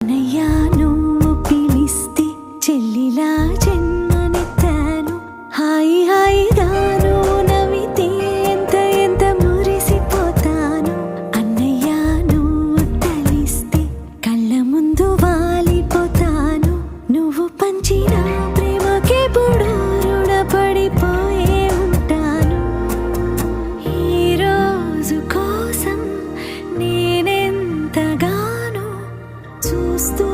అన్నయ్యా నువ్వు పిలిస్తే చెల్లిలా జన్మనెత్తాను. హాయి హాయిగాను నవ్వితే ఎంత ఎంత మురిసిపోతాను. అన్నయ్యా నువ్వు తలిస్తే కళ్ళ ముందు వాలిపోతాను. నువ్వు పంచిన ప్రేమకెప్పుడు రుణపడిపోయే ఉంటాను. ఈ రోజు కోసం నేనెంతగానో చూస్తూ